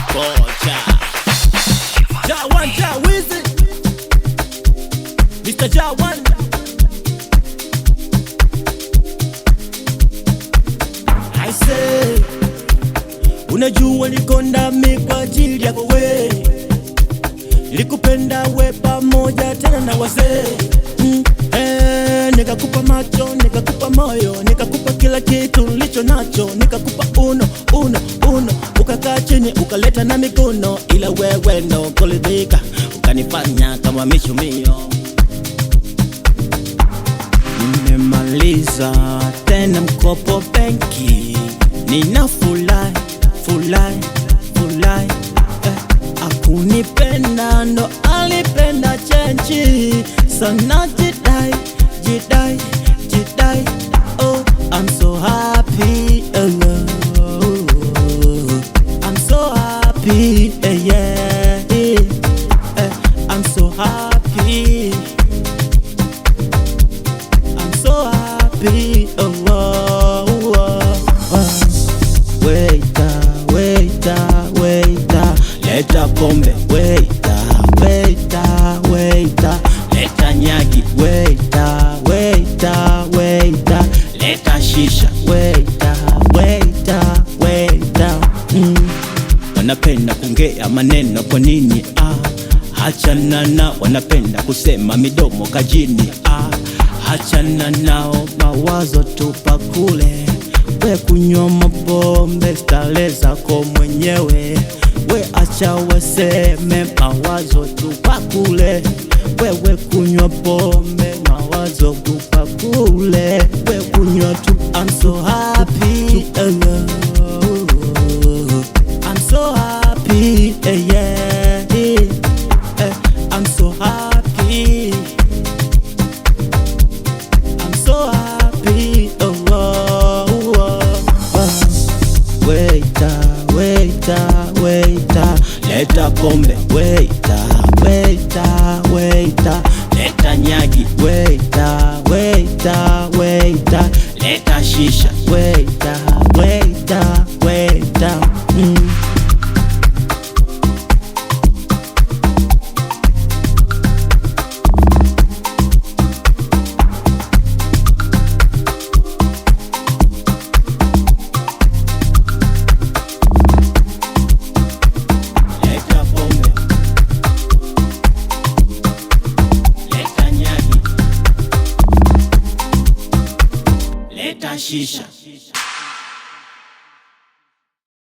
Kocha Jawan Jawizi Mr. Jawan. I say unajua niko ndani kwa ajili yako we, nilikupenda we pamoja tena na wazee nikakupa macho, nikakupa moyo, nikakupa kila kitu nilicho nacho, nikakupa uno, ukakaa chini ukaleta na mikono, ila wewe ndo kulidhika, ukanifanya kama mishumio. Nimemaliza tena mkopo benki, nina fulai akunipenda ndo alipenda chenchi sana, jidai oh, I'm so happy, I'm so happy, yeah, I'm so happy, I'm so happy, Waiter, leta pombe, waiter, leta nyagi, waiter, leta shisha, waiter. Wanapenda kuongea maneno kwa nini? Hachana na wanapenda kusema midomo kajini. Hachana nao, mawazo tupa kule, we kunywa mapombe stale zako mwenyewe, we acha waseme, mawazo tupa kule, wewe kunywa pombe, mawazo tupa kule, we kunywa tu. I'm so happy, I'm so happy, yeah, I'm so happy, I'm so happy, Waiter, leta pombe, waiter, leta nyagi, waiter, leta shisha, waiter. Shisha.